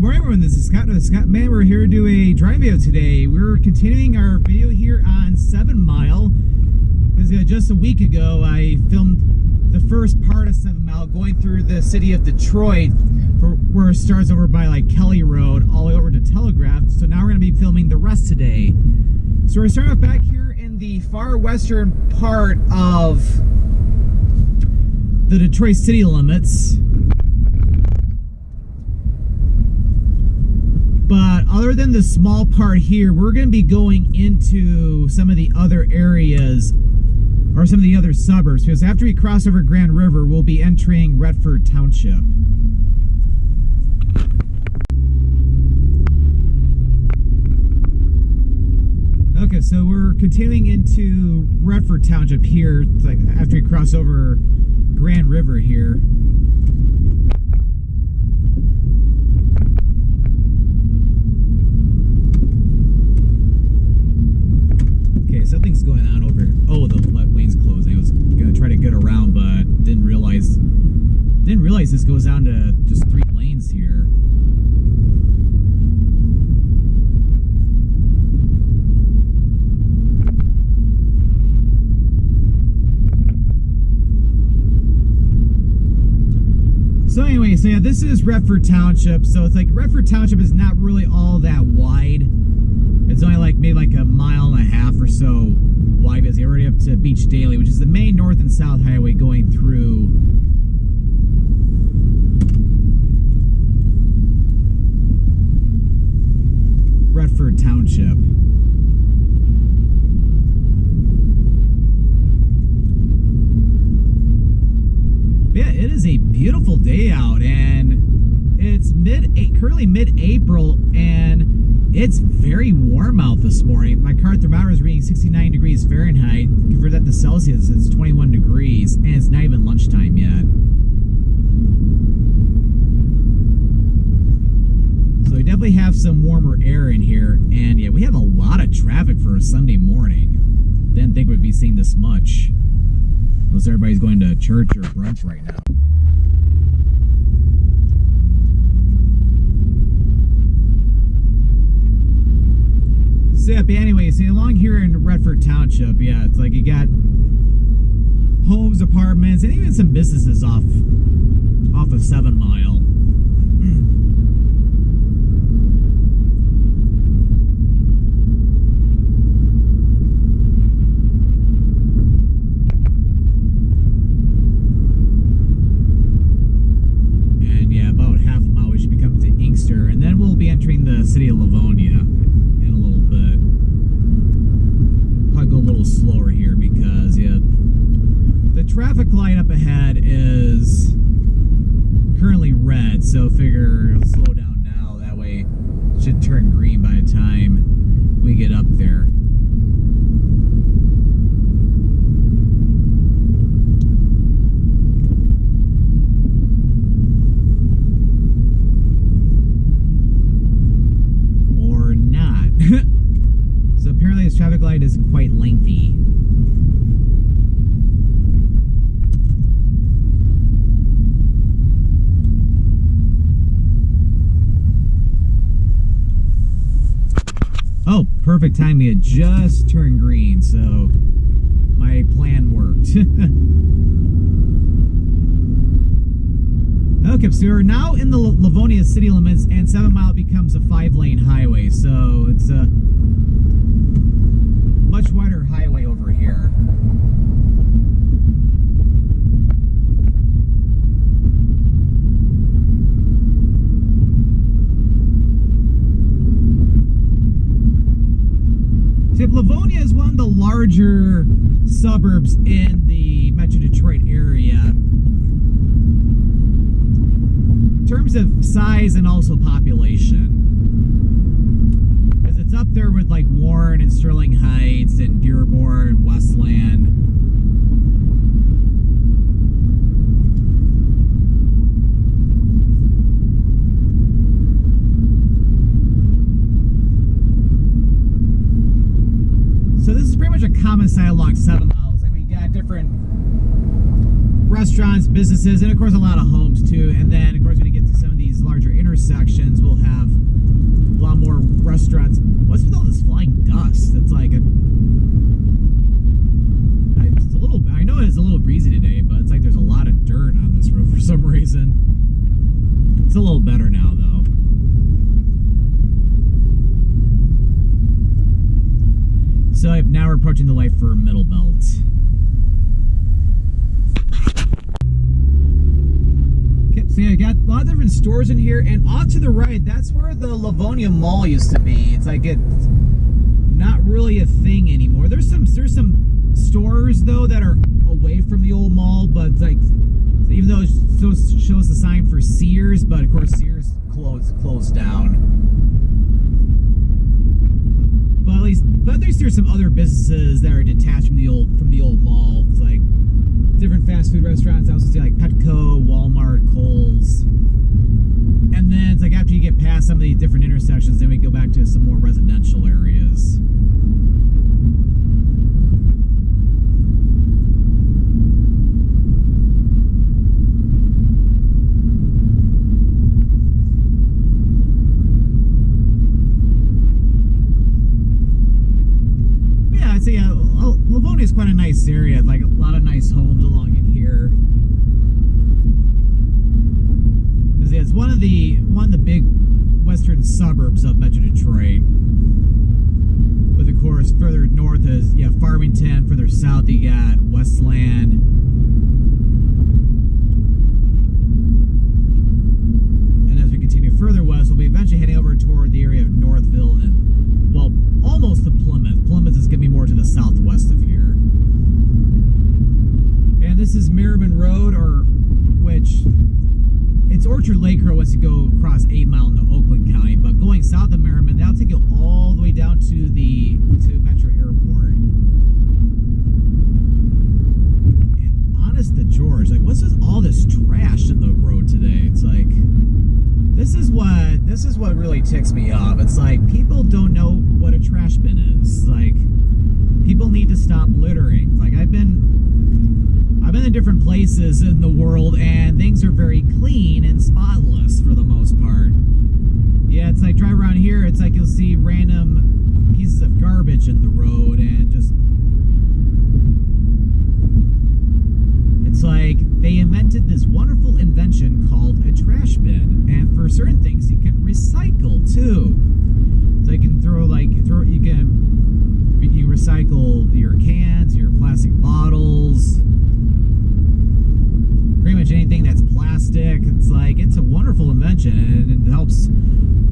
morning everyone, this is Scott with Scottman. We're here to do a drive video today. We're continuing our video here on 7 Mile. Because just a week ago I filmed the first part of 7 Mile going through the city of Detroit, where it starts over by like Kelly Road all the way over to Telegraph. So now we're going to be filming the rest today. So we're starting off back here in the far western part of the Detroit city limits. But other than the small part here, we're going to be going into some of the other areas, or some of the other suburbs, because after we cross over Grand River, we'll be entering Redford Township. Okay, so we're continuing into Redford Township here, like after we cross over Grand River here. Something's going on over here. Oh, the left lane's closing. I was gonna try to get around, but didn't realize this goes down to just 3 lanes here. So anyway, so yeah, this is Redford Township. So it's like Redford Township is not really all that wide. It's only like maybe like a mile and a half or so wide, because you're already up to Beach Daily, which is the main north and south highway going through Redford Township. But yeah, it is a beautiful day out, and it's currently mid-April, and it's very warm out this morning. My car thermometer is reading 69 degrees Fahrenheit. Convert that to Celsius, it's 21 degrees, and it's not even lunchtime yet. So we definitely have some warmer air in here, and yeah, we have a lot of traffic for a Sunday morning. Didn't think we'd be seeing this much. Unless everybody's going to church or brunch right now. So yeah, but anyway, see, along here in Redford Township, yeah, it's like you got homes, apartments, and even some businesses off of 7 Mile. And yeah, about half a mile we should be coming to Inkster, and then we'll be entering the city of Livonia. Probably go a little slower here because, yeah, the traffic light up ahead is currently red, so figure it'll slow down now. That way it should turn green by the time we get up there. Or not. So apparently this traffic light is quite lengthy. Oh, perfect time. We had just turned green, so my plan worked. Okay, so we're now in the Livonia city limits, and 7 Mile becomes a 5-lane highway, so it's a much wider highway over here. See, Livonia is one of the larger suburbs in the Metro Detroit area in terms of size and also population. Because it's up there with like Warren and Sterling Heights and Dearborn, Westland. So this is pretty much a common site along 7 Miles. Like we got different restaurants, businesses, and of course a lot of homes too. And then of course when you get to some of these large larger intersections, we'll have a lot more restaurants. What's with all this flying dust? It's like it's a little. I know it's a little breezy today, but it's like there's a lot of dirt on this road for some reason. It's a little better now, though. So now we're approaching the light for Middle Belt. So yeah, I got a lot of different stores in here, and off to the right, that's where the Livonia Mall used to be. It's like it's not really a thing anymore. There's some stores though that are away from the old mall, but like even though it shows the sign for Sears, but of course Sears closed down. But there's some other businesses that are detached from the old mall. It's like different fast food restaurants. I also see like Petco, Walmart, Kohl's. And then it's like after you get past some of the different intersections, then we go back to some more residential areas. So yeah, Livonia is quite a nice area. Like a lot of nice homes along in here. It's one of the big western suburbs of Metro Detroit. But of course, further north is Farmington. Further south, you got Westland. And as we continue further west, we'll be eventually heading over toward the area of Northville and, well, almost to Plymouth. Plymouth is going to be more to the southwest of here. And this is Merriman Road, which it's Orchard Lake Road once you go across 8 Mile into Oakland County. But going south of Merriman, that'll take you all the way down to Metro Airport. And honest to George, like what's with all this trash in the road today? It's like this is what really ticks me off. It's like people don't know what a trash bin is. Like people need to stop littering. Like I've been in different places in the world and things are very clean and spotless for the most part. Yeah, it's like drive around here, it's like you'll see random pieces of garbage in the road and just it's like they invented this wonderful invention called a trash bin, and for certain things you can recycle too. So you can you recycle your cans, your plastic bottles, pretty much anything that's plastic. It's like it's a wonderful invention and it helps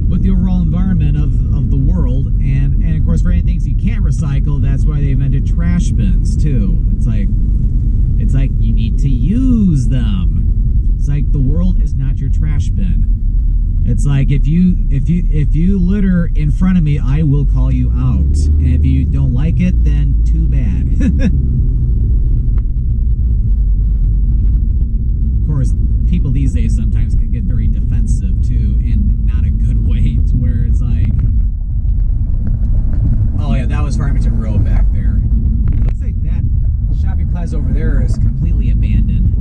with the overall environment of the world, and of course for any things you can't recycle, that's why they invented trash bins too. It's like you need to use them. It's like the world is not your trash bin. It's like if you litter in front of me, I will call you out. And if you don't like it, then too bad. Of course, people these days sometimes can get very defensive too, in not a good way, to where it's like, oh yeah, that was Farmington Road back there. It looks like that shopping plaza over there is completely abandoned.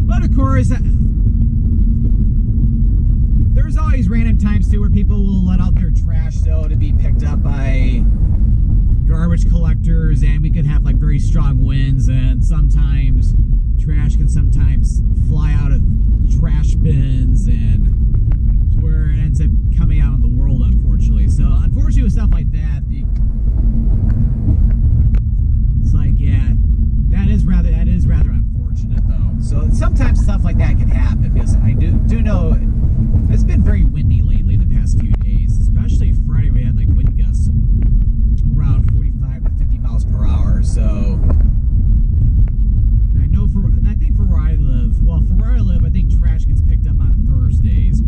But of course, there's always random times too where people will let out their trash though to be picked up by garbage collectors, and we can have like very strong winds, and sometimes trash can sometimes fly out of trash bins, and to where it ends up coming out in the world, unfortunately. So unfortunately with stuff like that, it's like, yeah, that is rather unfortunate though. So sometimes stuff like that can happen, because I do know it's been very windy lately the past few days, especially Friday. We had like wind gusts around 45 to 50 miles per hour. So I know I think for where I live, I think trash gets picked up on Thursdays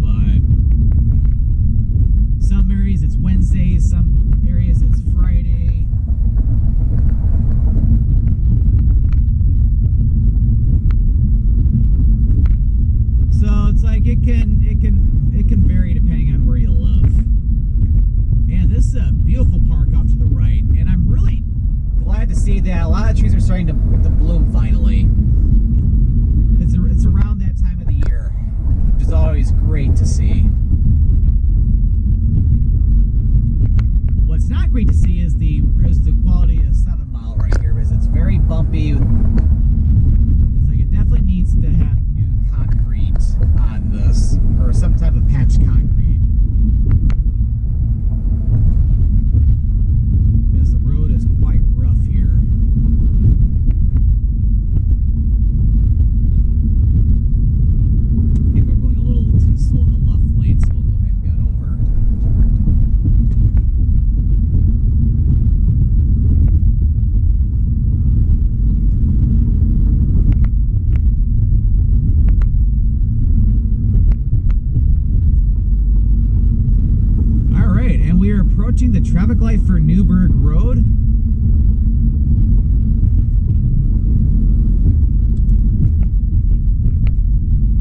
approaching the traffic light for Newburgh Road.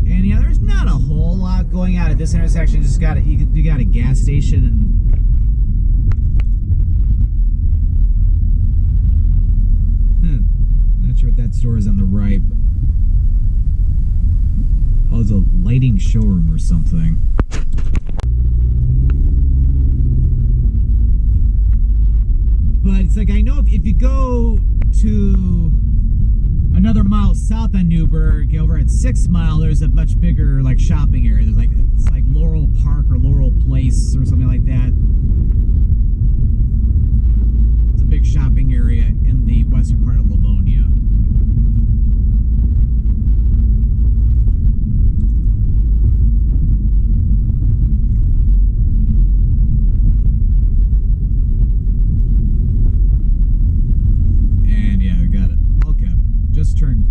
And yeah, there's not a whole lot going on at this intersection. Just got you got a gas station and not sure what that store is on the right. Oh, it's a lighting showroom or something. But it's like, I know if you go to another mile south on Newburgh, over at 6 Mile, there's a much bigger like shopping area. There's like, it's like Laurel Park or Laurel Place or something like that. It's a big shopping area in the western part of Livonia. Just turn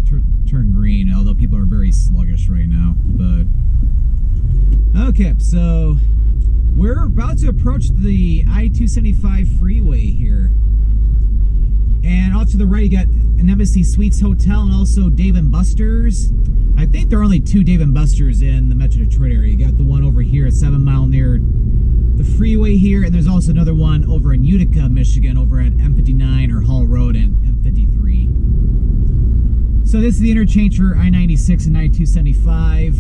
green, although people are very sluggish right now. But okay, so we're about to approach the I-275 freeway here, and off to the right you got an Embassy Suites Hotel and also Dave & Buster's. I think there are only 2 Dave & Buster's in the Metro Detroit area. You got the one over here at 7 Mile near the freeway here, and there's also another one over in Utica, Michigan, over at M59 or Hall Road and M53. So this is the interchange for I-96 and I-275.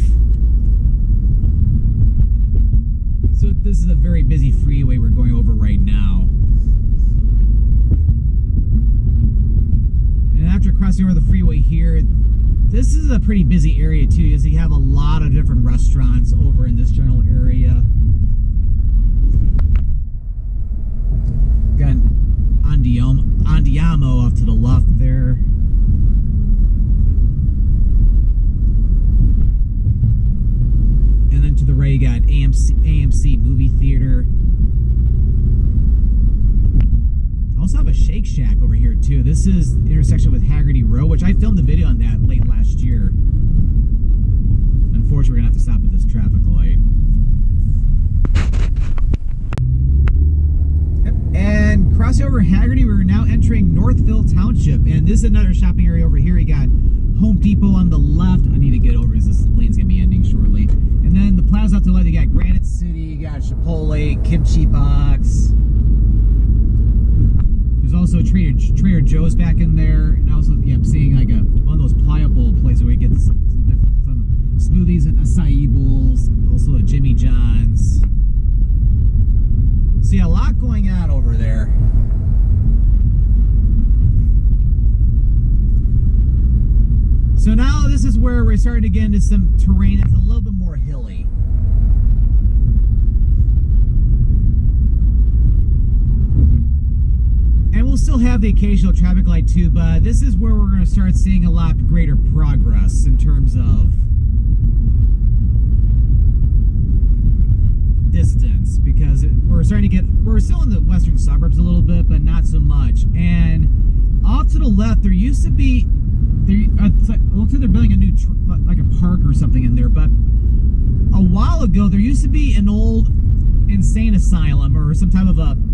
So this is a very busy freeway we're going over right now. And after crossing over the freeway here, this is a pretty busy area too, as you have a lot of different restaurants over in this general area. Got Andiamo off to the left there. And then to the right, you got AMC Movie Theater. I also have a Shake Shack over here too. This is the intersection with Haggerty Road, which I filmed a video on that late last year. Unfortunately, we're gonna have to stop at this traffic light. And crossing over Haggerty, we're now entering Northville Township, and this is another shopping area over here. You got Home Depot on the left. I need to get over because this lane's gonna be ending shortly. And then the plaza up to the left, you got Granite City, you got Chipotle, Kimchi Box. There's also Trader Joe's back in there, and also yeah, I'm seeing like one of those pliable places where you get some smoothies and acai bowls. Also a Jimmy John's. So yeah, a lot going on over there. So now this is where we're starting to get into some terrain that's a little bit more hilly. And we'll still have the occasional traffic light too, but this is where we're going to start seeing a lot greater progress in terms of distance, because we're starting to get, we're still in the western suburbs a little bit, but not so much. And off to the left, there used to be, it looks like they're building a new, like a park or something in there, but a while ago, there used to be an old insane asylum or some type of abandoned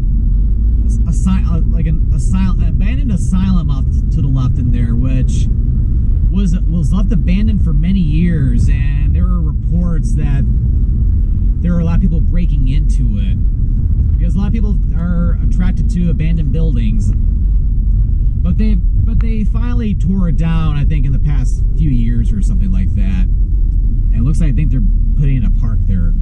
asylum off to the left in there, which was left abandoned for many years, and there were reports that there are a lot of people breaking into it because a lot of people are attracted to abandoned buildings. But they finally tore it down, I think, in the past few years or something like that. And it looks like I think they're putting in a park there.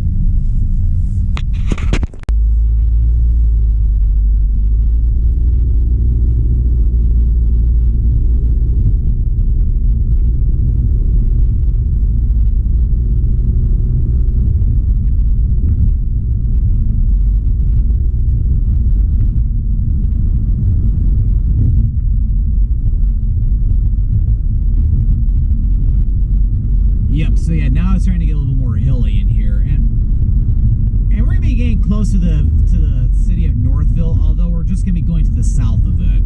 So yeah, now it's starting to get a little more hilly in here, and we're gonna be getting close to the city of Northville, although we're just gonna be going to the south of it.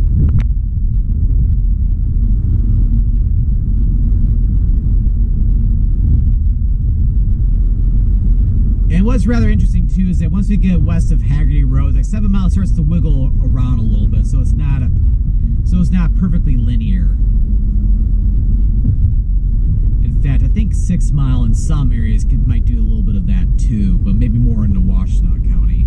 And what's rather interesting too too is that once we get west of Haggerty Road, like 7 Mile starts to wiggle around a little bit, so it's not perfectly linear. In fact, I think 6 Mile in some areas might do a little bit of that too, but maybe more into Washtenaw County.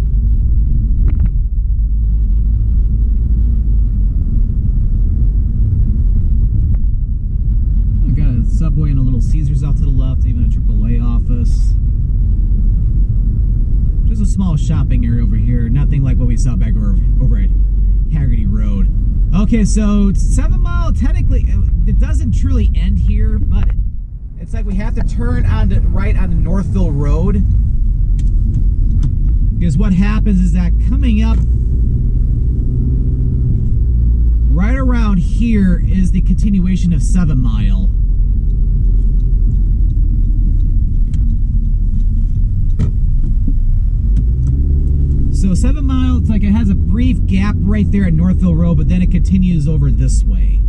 I've got a Subway and a Little Caesars off to the left, even a AAA office. Just a small shopping area over here, nothing like what we saw back over at Haggerty Road. Okay, so 7 Mile, technically, it doesn't truly end here, but it's like we have to turn on the right on the Northville Road. Because what happens is that coming up right around here is the continuation of 7 Mile. So 7 Mile, it's like it has a brief gap right there at Northville Road, but then it continues over this way.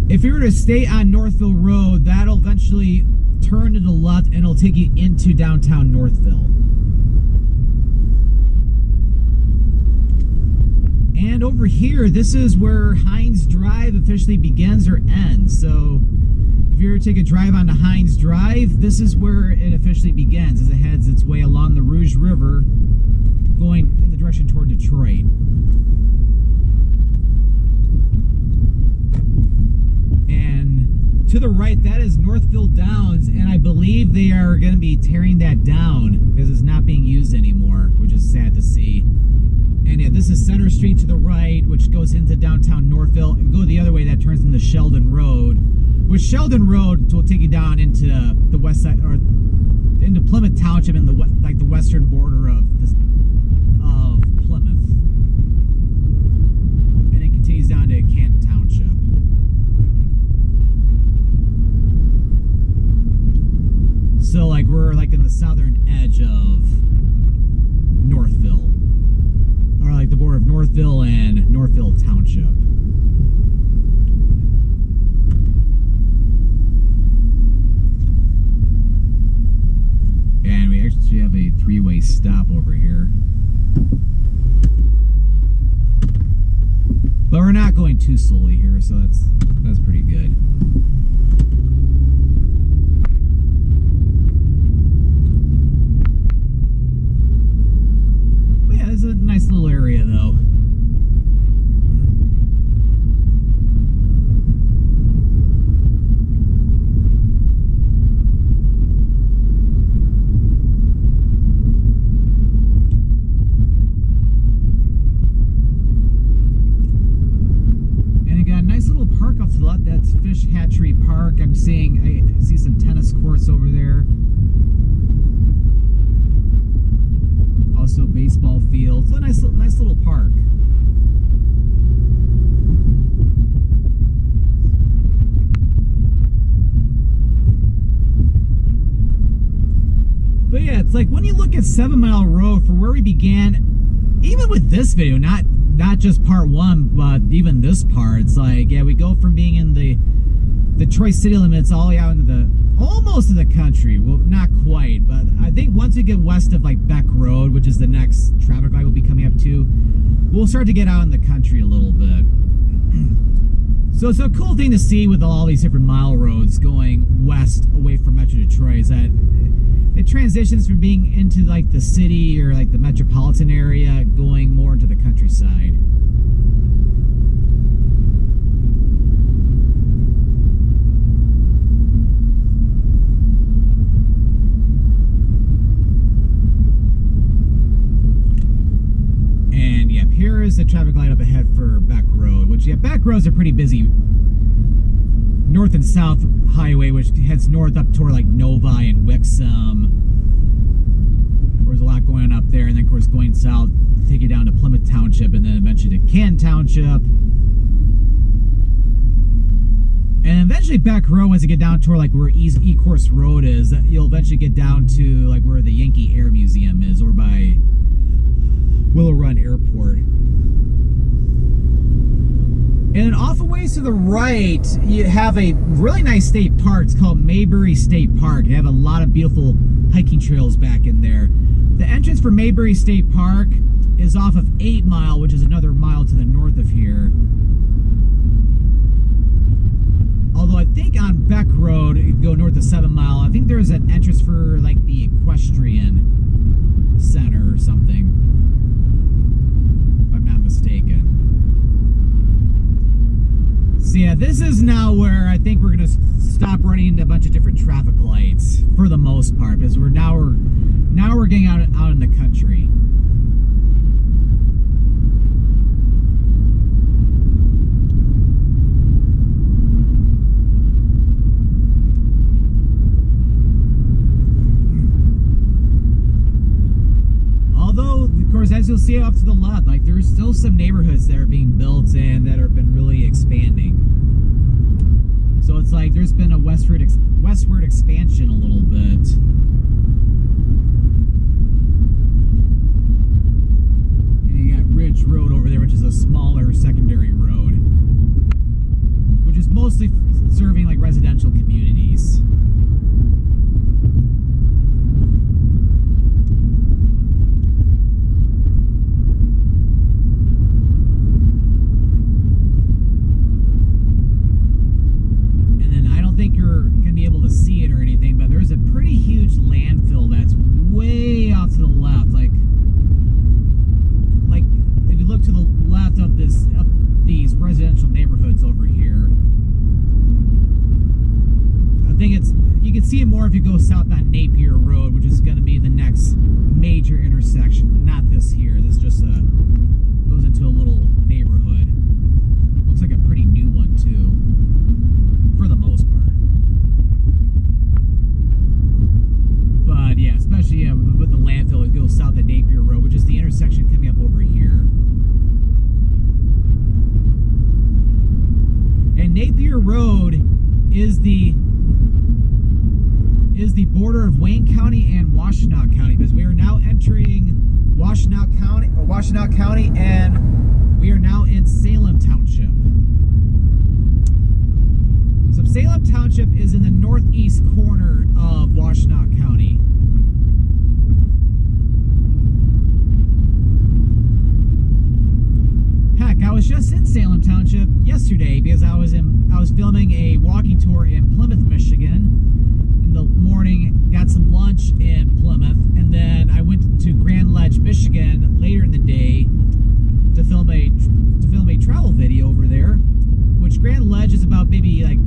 If you were to stay on Northville Road, that'll eventually turn to the left and it'll take you into downtown Northville. And over here, this is where Hines Drive officially begins or ends. So if you were to take a drive onto Hines Drive, this is where it officially begins as it heads its way along the Rouge River, going in the direction toward Detroit. And to the right, that is Northville Downs, and I believe they are going to be tearing that down because it's not being used anymore, which is sad to see. And yeah, this is Center Street to the right, which goes into downtown Northville. If you go the other way, that turns into Sheldon Road, which Sheldon Road will take you down into the west side, or into Plymouth Township, in the like the western border of Plymouth, and it continues down to Canton Township. So like we're like in the southern edge of Northville, or like the border of Northville and Northville Township. And we actually have a three-way stop over here. But we're not going too slowly here, so that's pretty good. But yeah, it's a nice little area though. That's Fish Hatchery Park. I see some tennis courts over there. Also baseball field. So a nice little park. But yeah, it's like when you look at 7 Mile Road, for where we began, even with this video, not just part one, but even this part, it's like, yeah, we go from being in the Detroit city limits all the way out into almost to the country. Well, not quite, but I think once we get west of like Beck Road, which is the next traffic light we'll be coming up to, we'll start to get out in the country a little bit. So it's a cool thing to see with all these different mile roads going west away from Metro Detroit, is that it transitions from being into like the city or like the metropolitan area, going more into the countryside. And yep, here is the traffic light up ahead for Beck Road, which, yeah, Beck Road's a pretty busy north and south highway, which heads north up toward like Novi and Wixom. There's a lot going on up there, and then of course going south, take you down to Plymouth Township, and then eventually to Canton Township. And eventually Beck Road, once you get down toward like where E-Course Road is, you'll eventually get down to like where the Yankee Air Museum is, or by Willow Run Airport. And then off a ways to the right, you have a really nice state park. It's called Mayberry State Park. You have a lot of beautiful hiking trails back in there. The entrance for Mayberry State Park is off of 8 Mile, which is another mile to the north of here. Although I think on Beck Road, you go north of 7 Mile, I think there's an entrance for like the equestrian center or something, if I'm not mistaken. So yeah, this is now where I think we're gonna stop running into a bunch of different traffic lights for the most part, because we're getting out in the country. Although, of course, as you'll see off to the left, like there's still some neighborhoods that are being built and that have been really expanding. So it's like there's been a westward expansion a little bit. And you got Ridge Road over there, which is a smaller secondary road, which is mostly serving like residential communities. See it or anything, but there's a pretty huge landfill that's way off to the left. Like if you look to the left of these residential neighborhoods over here, I think you can see it more if you go south on Napier Road, which is going to be the next major intersection. Not this here. This just goes into a little neighborhood. Looks like a pretty new one too, for the most part. But yeah, especially with the landfill, it goes south at Napier Road, which is the intersection coming up over here. And Napier Road is the border of Wayne County and Washtenaw County, because we are now entering Washtenaw County, and we are now in Salem Township. So Salem Township is in the northeast corner of Washtenaw County. Heck, I was just in Salem Township yesterday because I was filming a walking tour in Plymouth, Michigan. In the morning, got some lunch in Plymouth, and then I went to Grand Ledge, Michigan later in the day to film a travel video over there, which Grand Ledge is about maybe like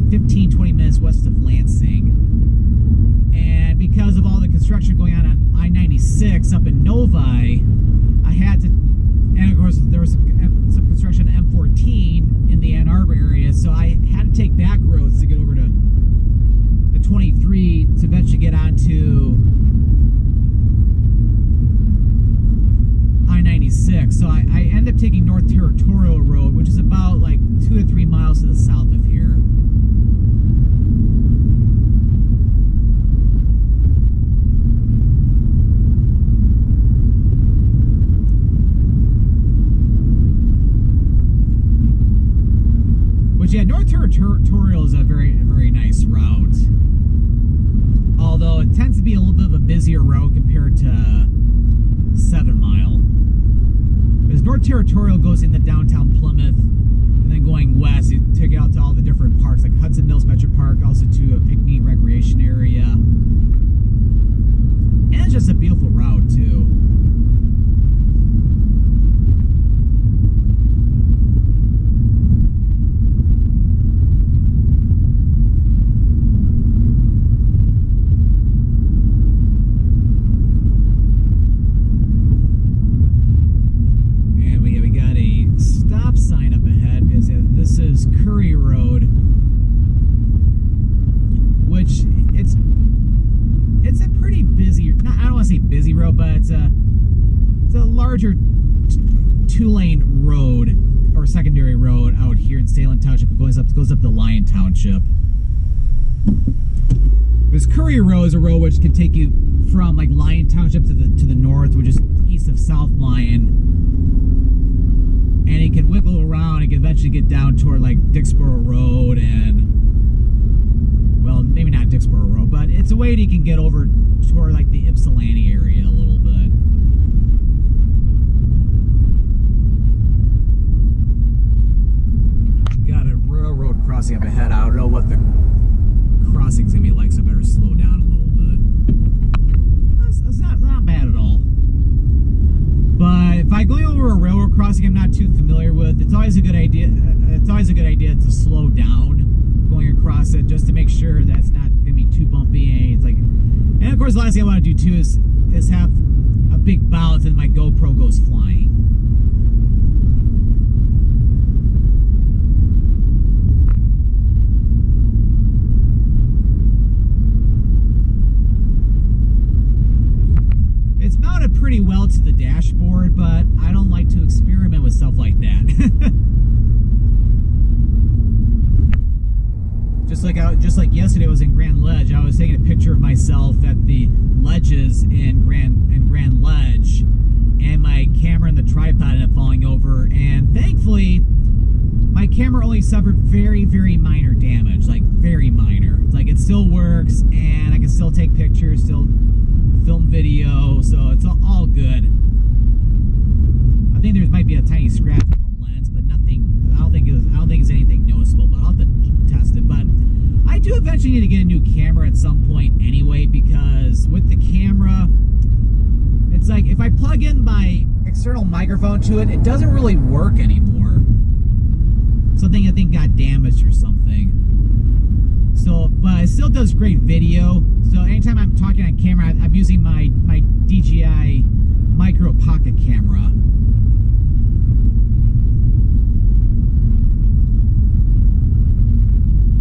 15-20 minutes west of Lansing. And because of all the construction going on I-96 up in Novi, I had to, and of course there was some construction on M14 in the Ann Arbor area, so I had to take back roads to get over to the 23 to eventually get onto I-96. So I ended up taking North Territorial Road, which is about like 2 to 3 miles to the south of here. Which, yeah, North Territorial is a very, very nice route. Although it tends to be a little bit of a busier route compared to 7 Mile. Because North Territorial goes into downtown Plymouth, and then going west, you take it out to all the different parks, like Hudson Mills Metro Park, also to a picnic recreation area. And it's just a beautiful route, too. This is Curry Road, which it's a pretty busy, I don't want to say busy road, but it's a larger 2-lane road or secondary road out here in Salem Township. It goes up to Lyon Township. This Curry Road is a road which can take you from like Lyon Township to the north, which is east of South Lyon. And it can wiggle around. It can eventually get down toward like Dixboro Road and, well, maybe not Dixboro Road, but it's a way that you can get over toward I go over a railroad crossing I'm not too familiar with, it's always a good idea. It's always a good idea to slow down going across it, just to make sure that it's not gonna be too bumpy. It's like, and of course, the last thing I want to do too is have a big bounce and my GoPro goes flying. It's mounted pretty well to the dashboard, but I don't like to experiment with stuff like that. Just like yesterday, I was in Grand Ledge. I was taking a picture of myself at the ledges in Grand Ledge, and my camera and the tripod ended up falling over. And thankfully, my camera only suffered very, very minor damage, like very minor. Like it still works, and I can still take pictures, still film video, so it's all good. I think there might be a tiny scratch on the lens, but nothing. I don't think it's anything noticeable. But I'll have to test it. But I do eventually need to get a new camera at some point anyway, because with the camera, it's like if I plug in my external microphone to it, it doesn't really work anymore. Something I think got damaged or something. So, but it still does great video. So anytime I'm talking on camera, I'm using my DJI Micro Pocket camera.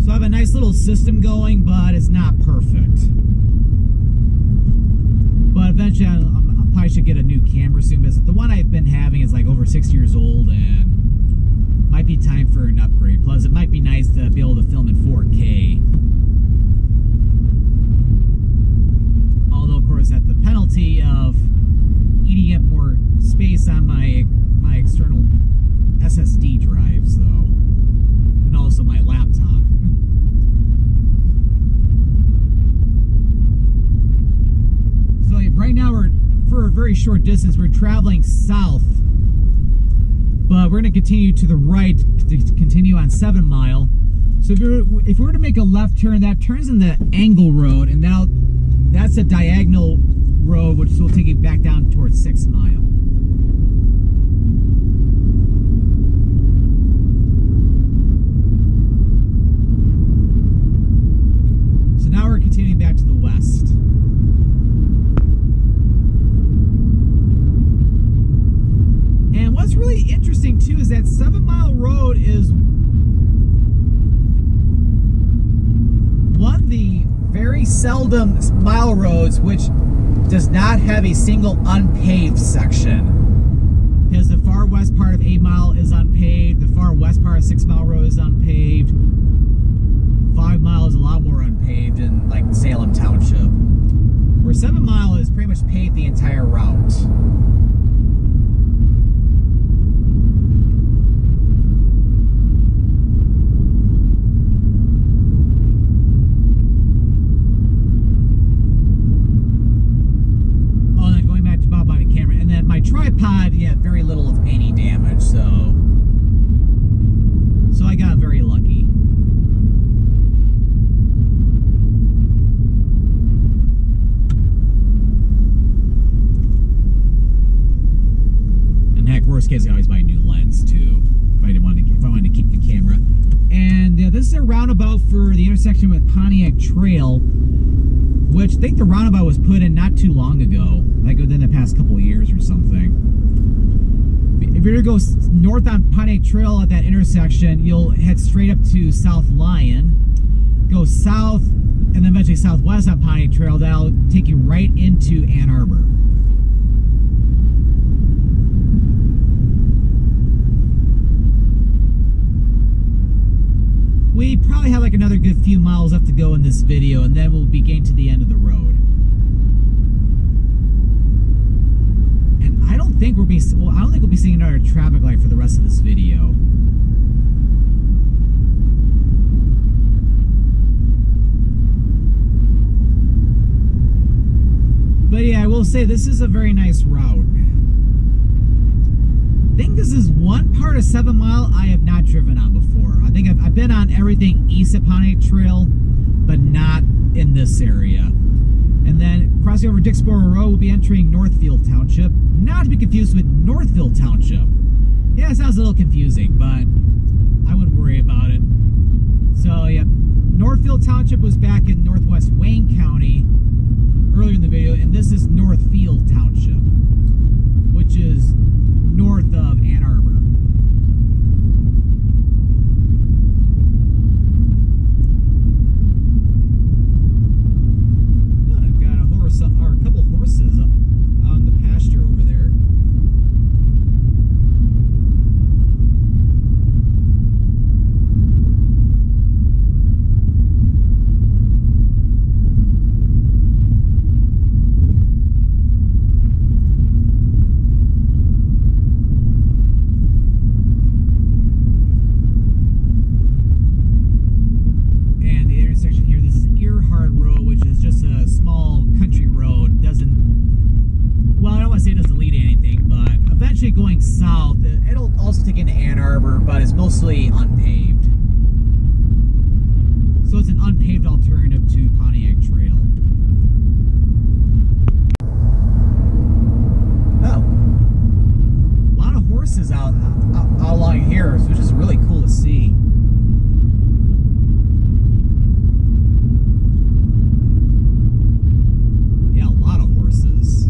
So I have a nice little system going, but it's not perfect. But eventually I probably should get a new camera soon, because the one I've been having is like over 6 years old and might be time for an upgrade. Plus it might be nice to be able to film in 4K. Although of course at the penalty of eating up more space on my external SSD drives though. And also my laptop. So right now for a very short distance, we're traveling south, but we're going to continue to the right to continue on 7 Mile. So if we were to make a left turn, that turns in the Angle Road, and that's a diagonal road, which will take you back down towards 6 Mile. So now we're continuing back to the west. And what's really interesting too is that 7 Mile Road is one of the very seldom mile roads which does not have a single unpaved section. Because the far west part of 8 Mile is unpaved, the far west part of 6 Mile Road is unpaved, 5 Mile is a lot more unpaved in like Salem Township, where 7 Mile is pretty much paved the entire route. Tripod, yeah, very little of any damage, so I got very lucky. And heck, worst case, I always buy a new lens too, if I wanted to keep the camera. And this is a roundabout for the intersection with Pontiac Trail, which I think the roundabout was put in not too long ago, like within the past couple of years or something. If you're going to go north on Pontiac Trail at that intersection, you'll head straight up to South Lyon, go south, and then eventually southwest on Pontiac Trail. That'll take you right into Ann Arbor. We probably have like another good few miles left to go in this video, and then we'll be getting to the end of the road. And I don't think we'll be seeing another traffic light for the rest of this video. But yeah, I will say this is a very nice route. I think this is one part of 7 Mile I have not driven on before. I think I've been on everything east of Pontiac Trail, but not in this area. And then Crossing over Dixboro Road, we'll be entering Northville Township. Not to be confused with Northville Township. Yeah, it sounds a little confusing, but I wouldn't worry about it. So, yeah, Northville Township was back in northwest Wayne County earlier in the video, and this is Northfield Township, which is north of Ann Arbor. I've got a horse, or a couple horses out in the pasture over there. Going south, it'll also take into Ann Arbor, but it's mostly unpaved. So it's an unpaved alternative to Pontiac Trail. Oh, a lot of horses out along here, which is really cool to see. Yeah, a lot of horses.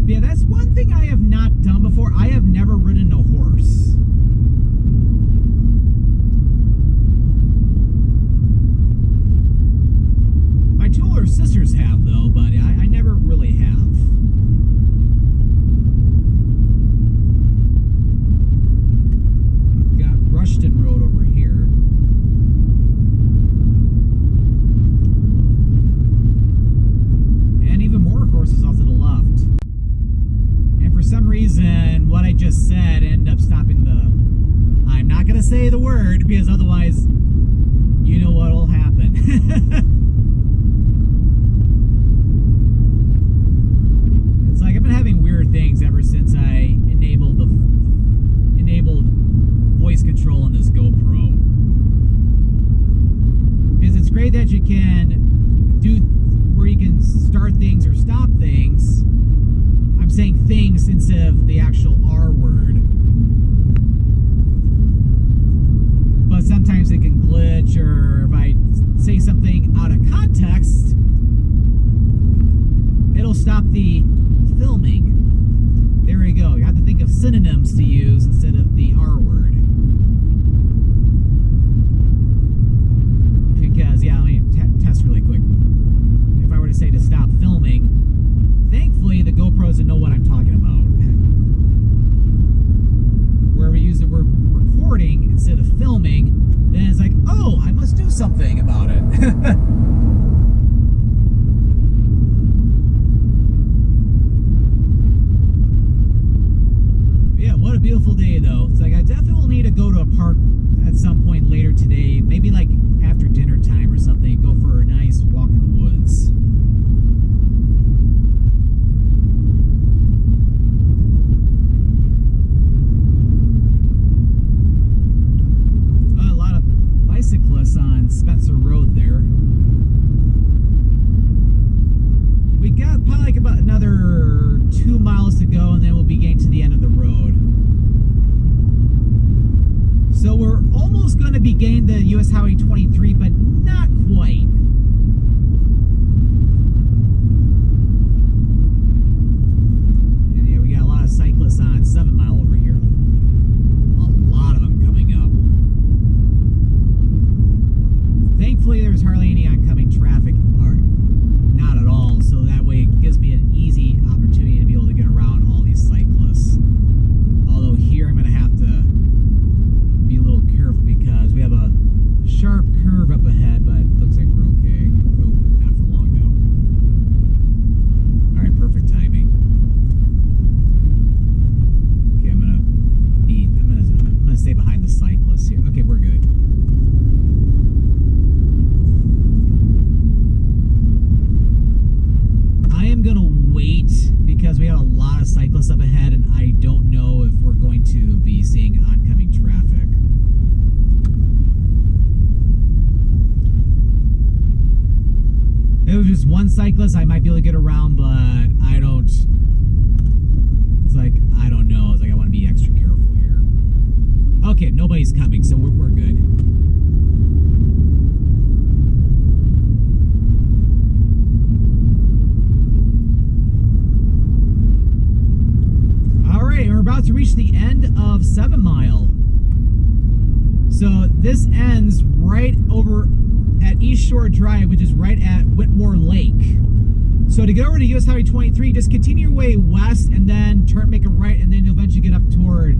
Yeah, that's one thing I have not done before. I have never ridden a horse. My two older sisters have, though, but I never really have. Got Rushton Road over here. And even more horses off to the left. For some reason, what I just said ended up stopping the... I'm not going to say the word, because otherwise, you know what will happen. It's like I've been having weird things ever since I enabled voice control on this GoPro. Because it's great that you can do where you can start things or stop things. I'm saying things instead of the actual R word. But sometimes it can glitch, or if I say something out of context, it'll stop the filming. There we go. You have to think of synonyms to use instead of the R word. Because, yeah, let me test really quick. If I were to say to stop filming, thankfully, the GoPro doesn't know what I'm talking about. Where we use the word recording instead of filming, then it's like, oh, I must do something about it. Yeah, what a beautiful day, though. It's like I definitely will need to go to a park at some point later today, maybe like after dinner time or something, go for a nice walk in the woods. Bicyclists on Spencer Road there. We got probably like about another 2 miles to go, and then we'll be getting to the end of the road. So we're almost going to be getting to US Highway 23, but not quite. And yeah, we got a lot of cyclists on 7 Mile over here. A lot of them coming up. Thankfully, there's hardly any oncoming traffic, or not at all, so that way it gives me an easy opportunity to be able to get around all these cyclists. Although here I'm going to have to be a little careful because we have a sharp curve up ahead, but it looks like we're okay. Oh, not for long though. Alright, perfect timing. Okay, I'm gonna stay behind the cyclists here. Okay, we're good. was just one cyclist, I might be able to get around, but I don't. It's like, I don't know. It's like, I want to be extra careful here. Okay, nobody's coming, so we're good. Alright, we're about to reach the end of 7 Mile. So this ends right over at East Shore Drive, which is right at Whitmore Lake. So to get over to US Highway 23, just continue your way west and then make a right, and then you'll eventually get up toward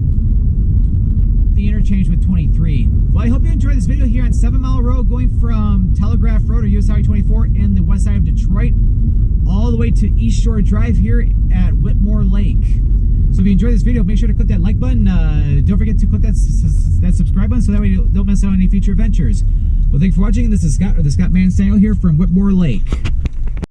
the interchange with 23. Well, I hope you enjoyed this video here on 7 Mile Road, going from Telegraph Road or US Highway 24 in the west side of Detroit all the way to East Shore Drive here at Whitmore Lake. So if you enjoyed this video, make sure to click that like button. Don't forget to click that subscribe button so that way you don't miss out on any future adventures. Well, thanks for watching. This is Scott, or the Scottman895 here from Whitmore Lake.